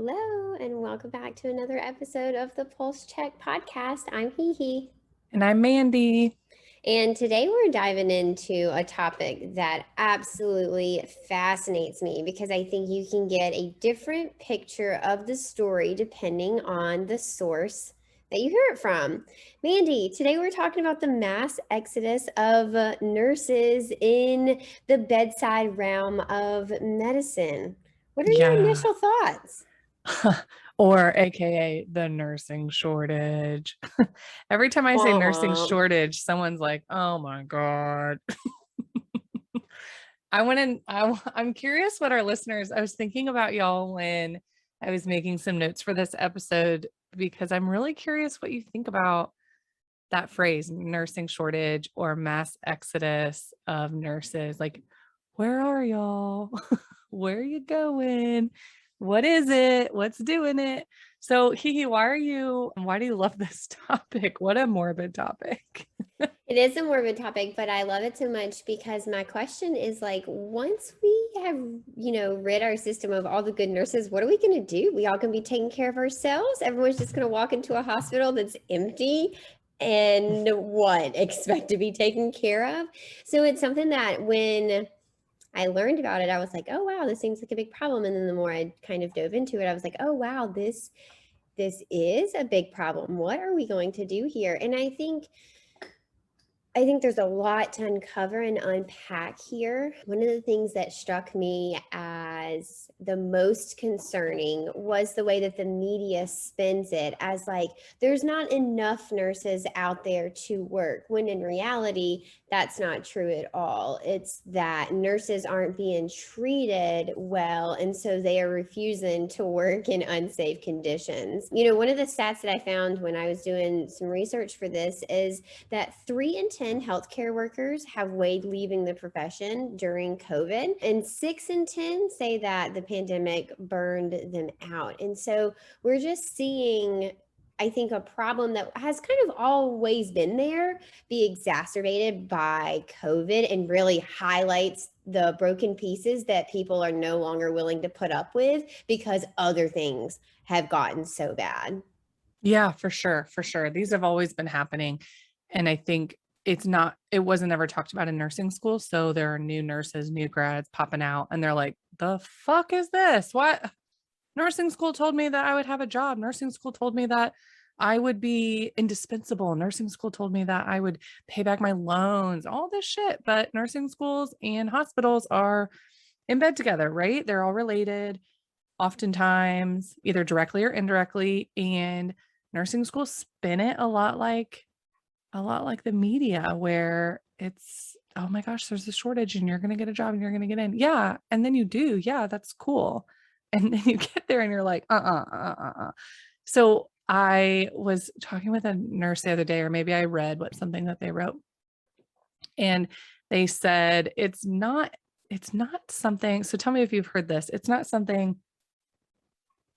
Hello, and welcome back to another episode of the Pulse Check podcast. I'm Hee. And I'm Mandy. And today we're diving into a topic that absolutely fascinates me because I think you can get a different picture of the story depending on the source that you hear it from. Mandy, today we're talking about the mass exodus of nurses in the bedside realm of medicine. What are your Yeah. initial thoughts? Or AKA the nursing shortage. Every time I say nursing shortage, someone's like, oh my God. I'm curious what our listeners, I was thinking about y'all when I was making some notes for this episode, because I'm really curious what you think about that phrase, nursing shortage or mass exodus of nurses. Like, where are y'all? Where are you going? What is it? What's doing it? So, Hee, why do you love this topic? What a morbid topic. It is a morbid topic, but I love it so much because my question is like, once we have, rid our system of all the good nurses, what are we going to do? We all going to be taking care of ourselves? Everyone's just going to walk into a hospital that's empty and expect to be taken care of? So it's something that when I learned about it, I was like, oh, wow, this seems like a big problem. And then the more I kind of dove into it, I was like, oh, wow, this is a big problem. What are we going to do here? And I think there's a lot to uncover and unpack here. One of the things that struck me as the most concerning was the way that the media spins it as like there's not enough nurses out there to work, when in reality, that's not true at all. It's that nurses aren't being treated well, and so they are refusing to work in unsafe conditions. One of the stats that I found when I was doing some research for this is that 3 in 10 healthcare workers have weighed leaving the profession during COVID, and 6 in 10 say that the pandemic burned them out. And so we're just seeing, I think, a problem that has kind of always been there be exacerbated by COVID, and really highlights the broken pieces that people are no longer willing to put up with because other things have gotten so bad. Yeah, for sure. For sure. These have always been happening. And I think it wasn't ever talked about in nursing school. So there are new nurses, new grads popping out, and they're like, the fuck is this? What? Nursing school told me that I would have a job. Nursing school told me that I would be indispensable. Nursing school told me that I would pay back my loans, all this shit. But nursing schools and hospitals are in bed together, right? They're all related, oftentimes, either directly or indirectly. And nursing schools spin it a lot like the media, where it's, oh my gosh, there's a shortage and you're going to get a job and you're going to get in. Yeah. And then you do. Yeah, that's cool. And then you get there and you're like, So I was talking with a nurse the other day, or maybe I read something that they wrote. And they said, it's not something. So tell me if you've heard this. It's not something.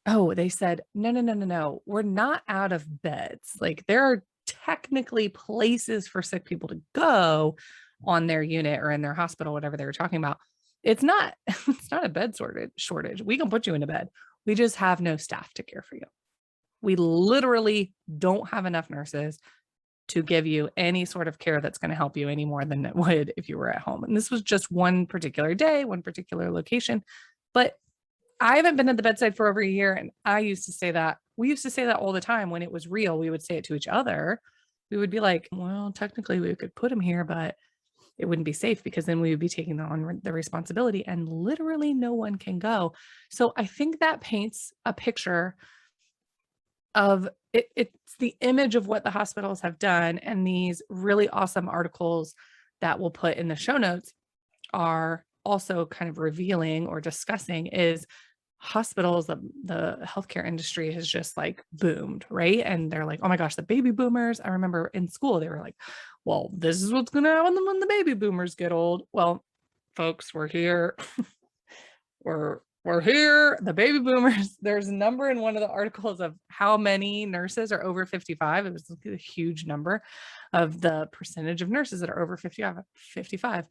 Oh, they said, no. We're not out of beds. Like, there are technically places for sick people to go on their unit or in their hospital, whatever they were talking about. It's not, it's not a bed shortage. We can put you in a bed. We just have no staff to care for you. We literally don't have enough nurses to give you any sort of care that's going to help you any more than it would if you were at home. And this was just one particular day, one particular location. But I haven't been at the bedside for over a year. And we used to say that all the time. When it was real, we would say it to each other. We would be like, well, technically we could put him here, but it wouldn't be safe, because then we would be taking on the responsibility, and literally no one can go. So I think that paints a picture of it. It's the image of what the hospitals have done. And these really awesome articles that we'll put in the show notes are also kind of revealing or discussing is hospitals, the healthcare industry has just like boomed, right? And they're like, oh my gosh, the baby boomers. I remember in school, they were like, well, this is what's going to happen when the baby boomers get old. Well, folks, we're here. We're here. The baby boomers, there's a number in one of the articles of how many nurses are over 55. It was a huge number of the percentage of nurses that are over 55.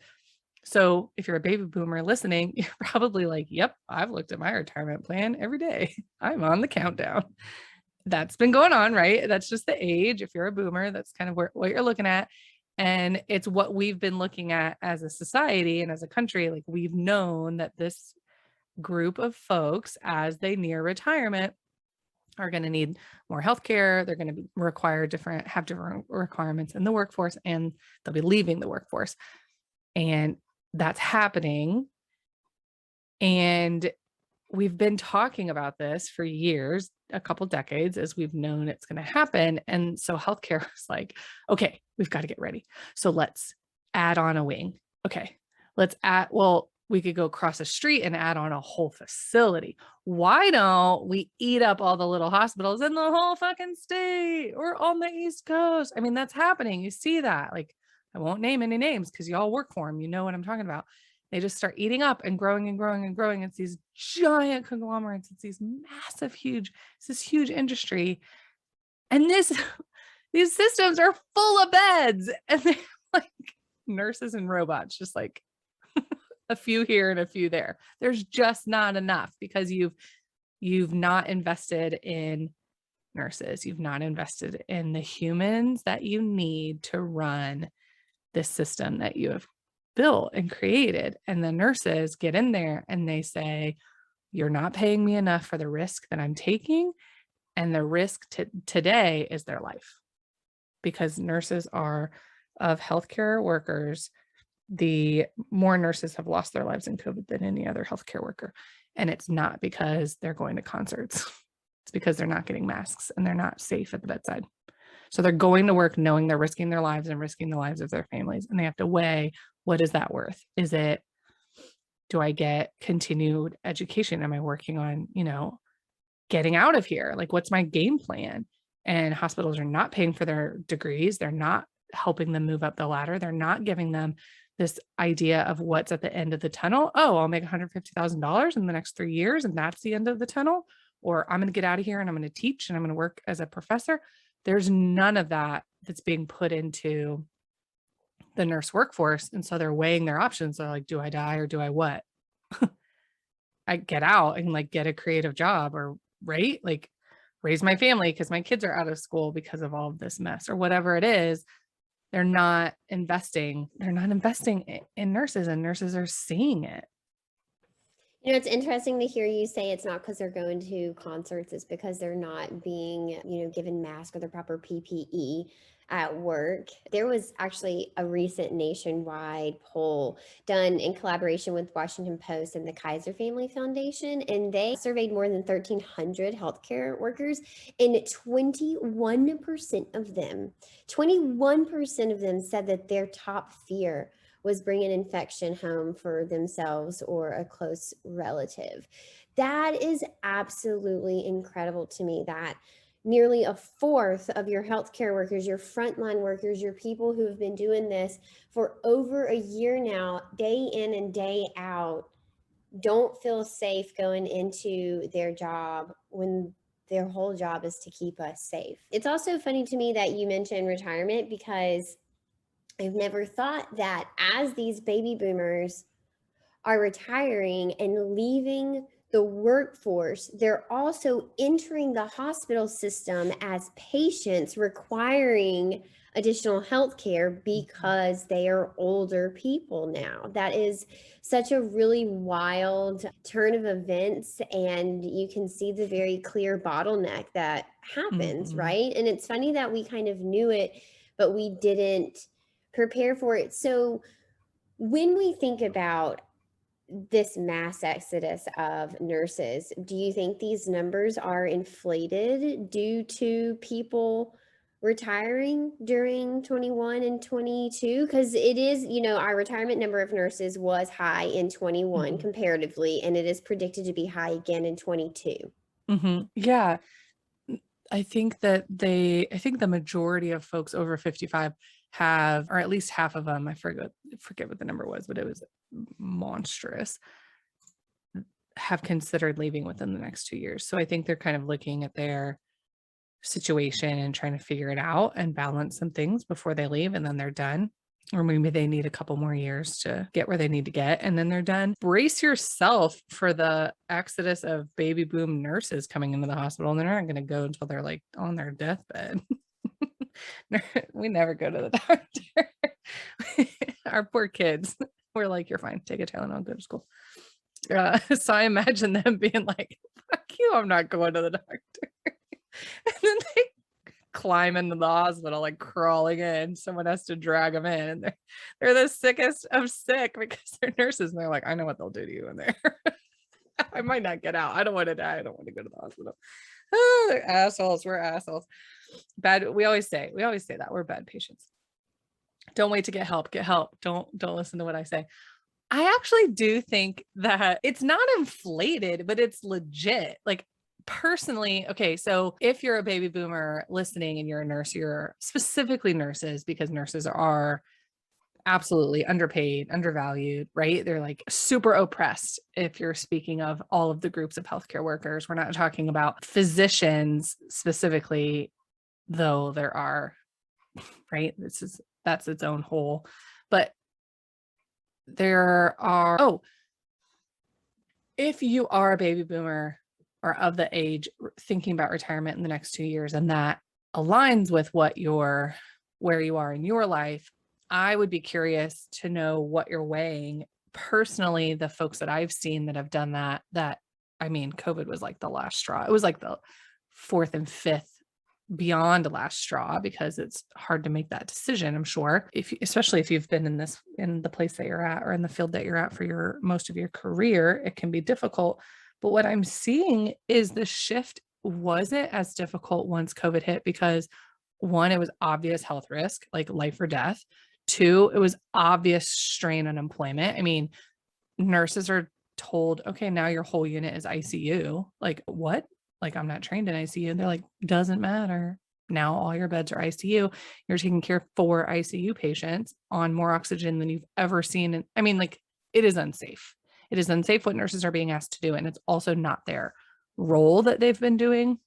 So if you're a baby boomer listening, you're probably like, yep, I've looked at my retirement plan every day. I'm on the countdown. That's been going on, right? That's just the age. If you're a boomer, that's kind of what you're looking at. And it's what we've been looking at as a society and as a country. Like, we've known that this group of folks, as they near retirement, are going to need more healthcare. They're going to have different requirements in the workforce, and they'll be leaving the workforce. And that's happening. And we've been talking about this for years, a couple decades, as we've known it's going to happen. And so healthcare is like, okay, we've got to get ready. So let's add on a wing. Okay, we could go across the street and add on a whole facility. Why don't we eat up all the little hospitals in the whole fucking state or on the East Coast? I mean, that's happening. You see that. Like, I won't name any names because y'all work for them. You know what I'm talking about. They just start eating up and growing and growing and growing. It's these giant conglomerates. It's this huge industry. And these systems are full of beds, and they're like nurses and robots, just like a few here and a few there. There's just not enough because you've not invested in nurses. You've not invested in the humans that you need to run this system that you have built and created. And the nurses get in there and they say, you're not paying me enough for the risk that I'm taking. And the risk today is their life, because nurses are, of healthcare workers, the more nurses have lost their lives in COVID than any other healthcare worker. And it's not because they're going to concerts. It's because they're not getting masks and they're not safe at the bedside. So they're going to work knowing they're risking their lives and risking the lives of their families. And they have to weigh, what is that worth? Do I get continued education? Am I working on, getting out of here? Like, what's my game plan? And hospitals are not paying for their degrees. They're not helping them move up the ladder. They're not giving them this idea of what's at the end of the tunnel. Oh, I'll make $150,000 in the next 3 years, and that's the end of the tunnel. Or I'm going to get out of here and I'm going to teach and I'm going to work as a professor. There's none of that that's being put into the nurse workforce. And so they're weighing their options. They're like, do I die or do I what? I get out and like get a creative job, or right, like raise my family because my kids are out of school because of all of this mess, or whatever it is. They're not investing in nurses, and nurses are seeing it. It's interesting to hear you say it's not because they're going to concerts, it's because they're not being, given masks or the proper PPE at work. There was actually a recent nationwide poll done in collaboration with Washington Post and the Kaiser Family Foundation, and they surveyed more than 1,300 healthcare workers, and 21% of them said that their top fear was bringing infection home for themselves or a close relative. That is absolutely incredible to me, that nearly a fourth of your healthcare workers, your frontline workers, your people who have been doing this for over a year now, day in and day out, don't feel safe going into their job when their whole job is to keep us safe. It's also funny to me that you mentioned retirement, because I've never thought that as these baby boomers are retiring and leaving the workforce, they're also entering the hospital system as patients requiring additional health care because they are older people now. That is such a really wild turn of events, and you can see the very clear bottleneck that happens, right? And it's funny that we kind of knew it, but we didn't prepare for it. So when we think about this mass exodus of nurses, do you think these numbers are inflated due to people retiring during 21 and 22? Because it is, our retirement number of nurses was high in 21 comparatively, and it is predicted to be high again in 22. Yeah. I think the majority of folks over 55 have, or at least half of them, I forget what the number was, but it was monstrous, have considered leaving within the next 2 years. So I think they're kind of looking at their situation and trying to figure it out and balance some things before they leave, and then they're done. or maybe they need a couple more years to get where they need to get, and then they're done. Brace yourself for the exodus of baby boom nurses coming into the hospital, and they're not going to go until they're like on their deathbed. We never go to the doctor. Our poor kids. We're like, you're fine. Take a Tylenol, go to school. So I imagine them being like, fuck you, I'm not going to the doctor. And then they climb into the hospital, like crawling in. Someone has to drag them in. And they're the sickest of sick because they're nurses. And they're like, I know what they'll do to you in there. I might not get out. I don't want to die. I don't want to go to the hospital. Oh, they're assholes. We're assholes. Bad. We always say that we're bad patients. Don't wait to get help. Get help. Don't listen to what I say. I actually do think that it's not inflated, but it's legit. Like personally, okay, so if you're a baby boomer listening and you're a nurse, you're specifically nurses, because nurses are absolutely underpaid, undervalued, right? They're like super oppressed. If you're speaking of all of the groups of healthcare workers, we're not talking about physicians specifically, though there are, right? That's its own whole, but there are, if you are a baby boomer or of the age thinking about retirement in the next 2 years, and that aligns with where you are in your life, I would be curious to know what you're weighing. Personally, the folks that I've seen that have done that, I mean, COVID was like the last straw. It was like the fourth and fifth beyond last straw, because it's hard to make that decision, I'm sure, especially if you've been in the place that you're at or in the field that you're at for most of your career, it can be difficult. But what I'm seeing is the shift wasn't as difficult once COVID hit, because one, it was obvious health risk, like life or death. Two, it was obvious strain on employment. I mean, nurses are told, okay, now your whole unit is ICU. Like, what? Like, I'm not trained in ICU. And they're like, doesn't matter. Now all your beds are ICU. You're taking care of 4 ICU patients on more oxygen than you've ever seen. And I mean, like, it is unsafe. It is unsafe what nurses are being asked to do. And it's also not their role that they've been doing.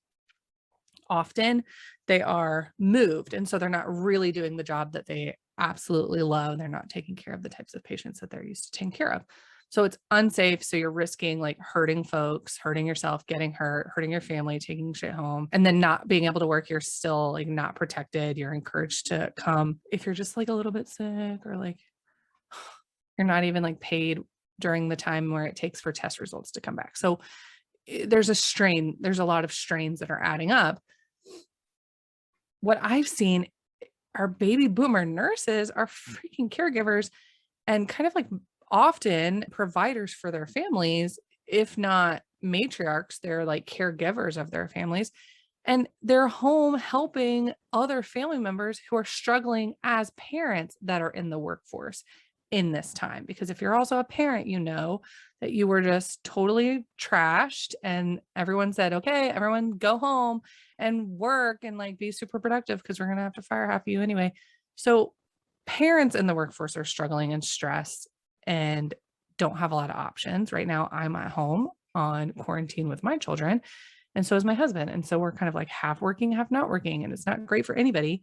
Often they are moved. And so they're not really doing the job that they absolutely love. They're not taking care of the types of patients that they're used to taking care of. So it's unsafe. So you're risking like hurting folks, hurting yourself, getting hurt, hurting your family, taking shit home, and then not being able to work. You're still like not protected. You're encouraged to come if you're just like a little bit sick, or like you're not even like paid during the time where it takes for test results to come back. So there's a lot of strains that are adding up. What I've seen are baby boomer nurses are freaking caregivers and kind of like often providers for their families, if not matriarchs. They're like caregivers of their families, and they're home helping other family members who are struggling as parents that are in the workforce in this time. Because if you're also a parent, you know that you were just totally trashed and everyone said, okay, everyone go home and work and like be super productive because we're going to have to fire half of you anyway. So parents in the workforce are struggling and stressed and don't have a lot of options. Right now, I'm at home on quarantine with my children, and so is my husband. And so we're kind of like half working, half not working, and it's not great for anybody.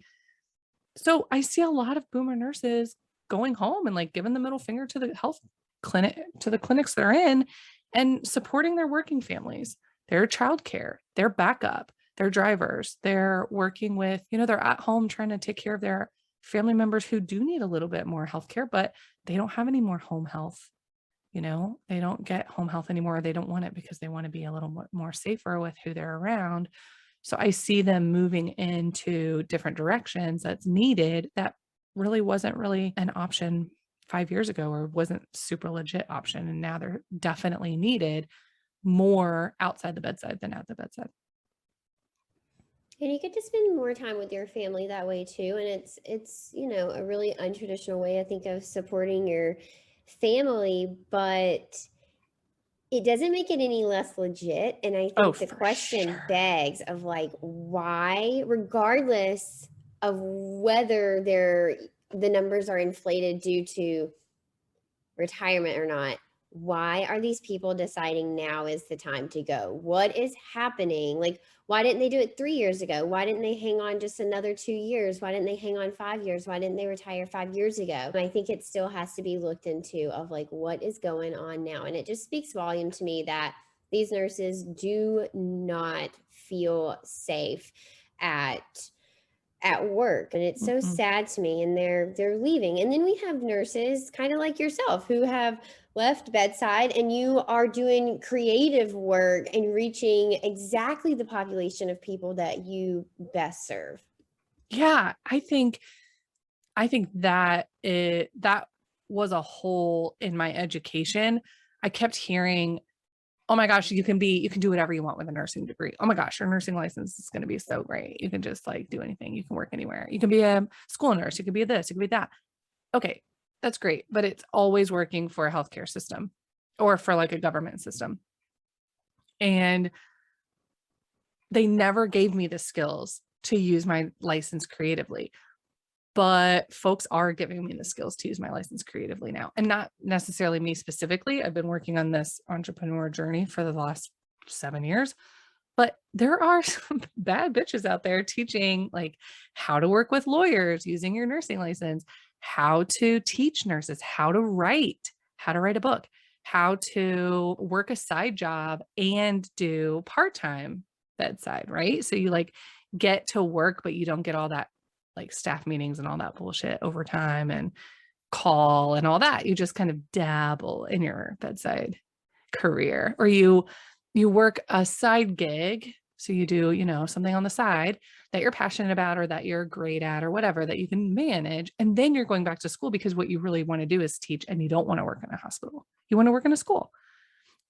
So I see a lot of boomer nurses going home and like giving the middle finger to the health clinic, to the clinics they're in, and supporting their working families, their childcare, their backup, their drivers. They're working with, they're at home trying to take care of their family members who do need a little bit more healthcare, but they don't have any more home health. They don't get home health anymore. They don't want it because they want to be a little bit more safer with who they're around. So I see them moving into different directions that's needed that really wasn't really an option 5 years ago, or wasn't super legit option. And now they're definitely needed more outside the bedside than at the bedside. And you get to spend more time with your family that way too. And it's a really untraditional way, I think, of supporting your family, but it doesn't make it any less legit. And I think the question begs of like, why, regardless of whether the numbers are inflated due to retirement or not, why are these people deciding now is the time to go? What is happening? Like, why didn't they do it 3 years ago? Why didn't they hang on just another 2 years? Why didn't they hang on 5 years? Why didn't they retire 5 years ago? I think it still has to be looked into of like, what is going on now? And it just speaks volume to me that these nurses do not feel safe at work, and it's so Mm-mm. sad to me, and they're leaving. And then we have nurses kind of like yourself who have left bedside, and you are doing creative work and reaching exactly the population of people that you best serve. Yeah, I think that was a hole in my education. I kept hearing, oh my gosh, you can do whatever you want with a nursing degree. Oh my gosh, your nursing license is going to be so great. You can just like do anything. You can work anywhere. You can be a school nurse. You can be this, you can be that. Okay, that's great. But it's always working for a healthcare system or for like a government system. And they never gave me the skills to use my license creatively. But folks are giving me the skills to use my license creatively now, and not necessarily me specifically. I've been working on this entrepreneur journey for the last 7 years, but there are some bad bitches out there teaching like how to work with lawyers using your nursing license, how to teach nurses, how to write a book, how to work a side job and do part-time bedside, right? So you like get to work, but you don't get all that like staff meetings and all that bullshit overtime and call and all that. You just kind of dabble in your bedside career, or you work a side gig. So you do, something on the side that you're passionate about or that you're great at or whatever that you can manage. And then you're going back to school because what you really want to do is teach, and you don't want to work in a hospital. You want to work in a school.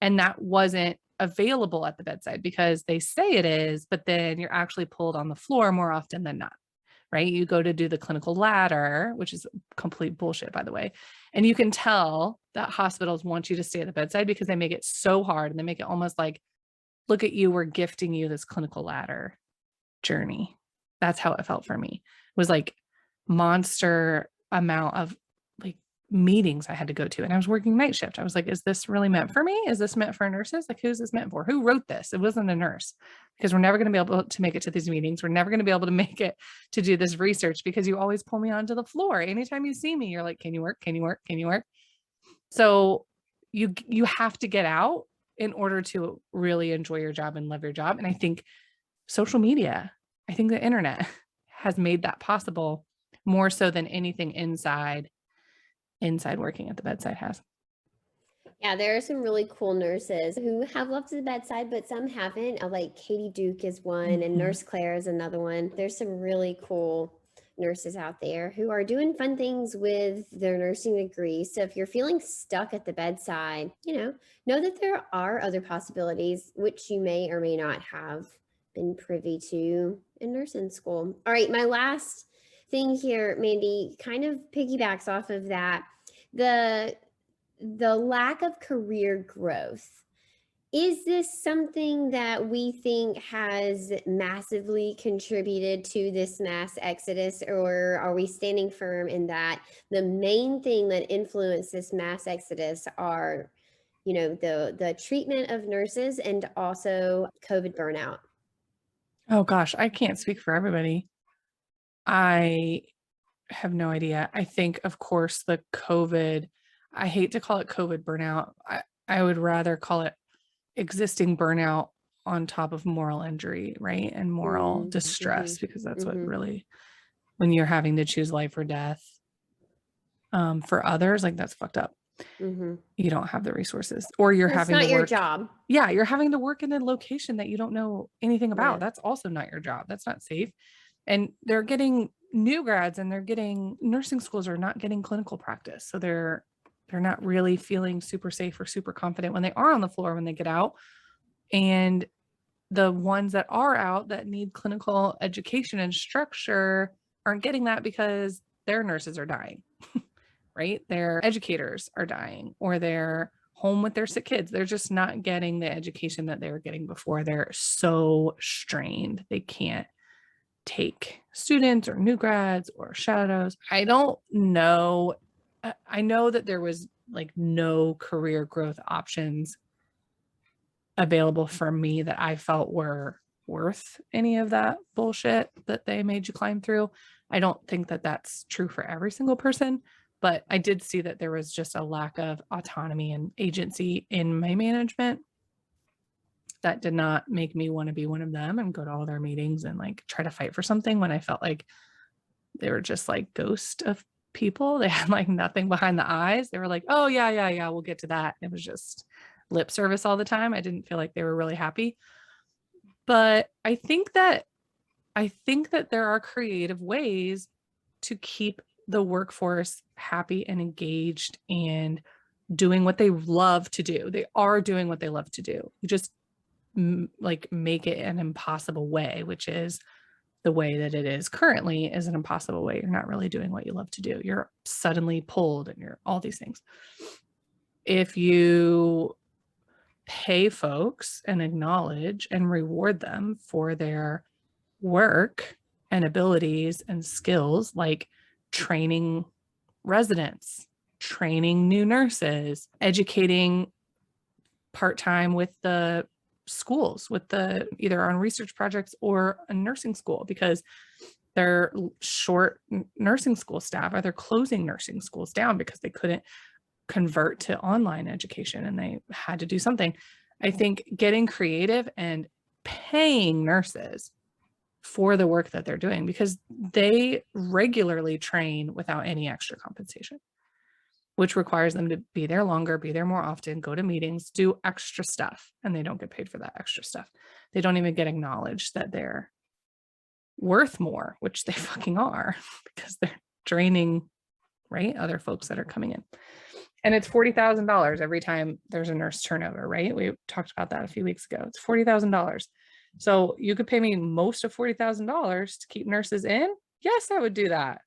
And that wasn't available at the bedside because they say it is, but then you're actually pulled on the floor more often than not. Right? You go to do the clinical ladder, which is complete bullshit, by the way. And you can tell that hospitals want you to stay at the bedside because they make it so hard, and they make it almost like, look at you, we're gifting you this clinical ladder journey. That's how it felt for me. It was like monster amount of like meetings I had to go to. And I was working night shift. I was like, is this really meant for me? Is this meant for nurses? Like, who's this meant for? Who wrote this? It wasn't a nurse, because we're never going to be able to make it to these meetings. We're never going to be able to make it to do this research because you always pull me onto the floor. Anytime you see me, you're like, can you work? Can you work? Can you work? So you have to get out in order to really enjoy your job and love your job. And I think social media, I think the internet has made that possible more so than anything inside working at the bedside has. Yeah, there are some really cool nurses who have left the bedside, but some haven't. Like Katie Duke is one, and Mhm. Nurse Claire is another one. There's some really cool nurses out there who are doing fun things with their nursing degree. So if you're feeling stuck at the bedside, know that there are other possibilities which you may or may not have been privy to in nursing school. All right, my last thing here, Mandy, kind of piggybacks off of that. The lack of career growth. Is this something that we think has massively contributed to this mass exodus, or are we standing firm in that the main thing that influenced this mass exodus are, the treatment of nurses and also COVID burnout? Oh gosh, I can't speak for everybody. I have no idea. I think, of course, the COVID, I hate to call it COVID burnout. I would rather call it existing burnout on top of moral injury, right? And moral Mm-hmm, distress, because that's what mm-hmm, really, when you're having to choose life or death for others, like that's fucked up. mm-hmm. You don't have the resources, or you're Well, it's having to not your work. job. Yeah, you're having to work in a location that you don't know anything Yeah. about. That's also not your job. That's not safe. And they're getting new grads, and they're getting nursing schools are not getting clinical practice. So they're not really feeling super safe or super confident when they are on the floor when they get out. And the ones that are out that need clinical education and structure aren't getting that because their nurses are dying, right? Their educators are dying, or they're home with their sick kids. They're just not getting the education that they were getting before. They're so strained. They can't take students or new grads or shadows. I don't know. I know that there was like no career growth options available for me that I felt were worth any of that bullshit that they made you climb through. I don't think that that's true for every single person, but I did see that there was just a lack of autonomy and agency in my management that did not make me want to be one of them and go to all their meetings and like try to fight for something when I felt like they were just like ghost of people. They had like nothing behind the eyes. They were like, oh yeah, we'll get to that. It was just lip service all the time. I didn't feel like they were really happy. But I think that there are creative ways to keep the workforce happy and engaged and doing what they love to do. They are doing what they love to do. You just like make it an impossible way, which is the way that it is currently is an impossible way. You're not really doing what you love to do. You're suddenly pulled and you're all these things. If you pay folks and acknowledge and reward them for their work and abilities and skills, like training residents, training new nurses, educating part-time with the schools, with the either on research projects or a nursing school, because they're short nursing school staff, or they're closing nursing schools down because they couldn't convert to online education and they had to do something. I think getting creative and paying nurses for the work that they're doing, because they regularly train without any extra compensation, which requires them to be there longer, be there more often, go to meetings, do extra stuff, and they don't get paid for that extra stuff. They don't even get acknowledged that they're worth more, which they fucking are, because they're draining, right, other folks that are coming in. And it's $40,000 every time there's a nurse turnover, right? We talked about that a few weeks ago. It's $40,000. So you could pay me most of $40,000 to keep nurses in? Yes, I would do that.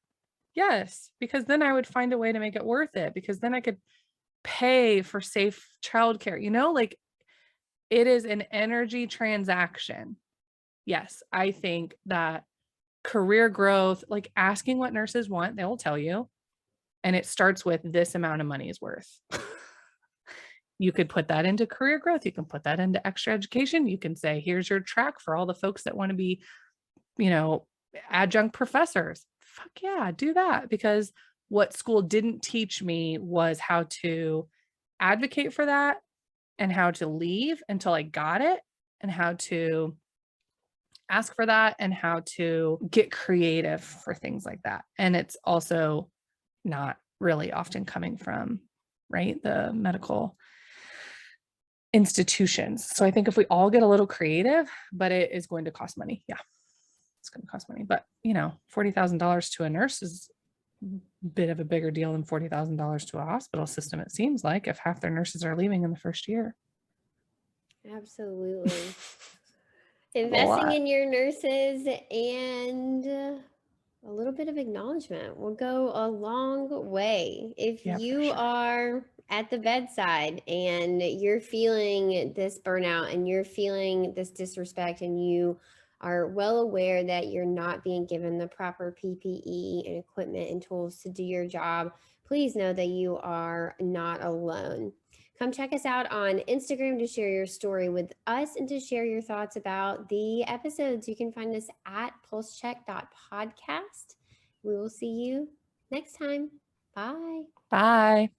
Yes, because then I would find a way to make it worth it, because then I could pay for safe childcare, like it is an energy transaction. Yes, I think that career growth, like asking what nurses want, they will tell you. And it starts with this amount of money is worth. You could put that into career growth. You can put that into extra education. You can say, here's your track for all the folks that want to be, adjunct professors. Fuck yeah, do that. Because what school didn't teach me was how to advocate for that and how to leave until I got it, and how to ask for that and how to get creative for things like that. And it's also not really often coming from, right, the medical institutions. So I think if we all get a little creative, but it is going to cost money. Yeah, it's going to cost money. But, $40,000 to a nurse is a bit of a bigger deal than $40,000 to a hospital system, it seems like, if half their nurses are leaving in the first year. Absolutely. Investing in your nurses and a little bit of acknowledgement will go a long way. If you are at the bedside and you're feeling this burnout and you're feeling this disrespect, and you are well aware that you're not being given the proper PPE and equipment and tools to do your job, please know that you are not alone. Come check us out on Instagram to share your story with us and to share your thoughts about the episodes. You can find us at pulsecheck.podcast. We will see you next time. Bye. Bye.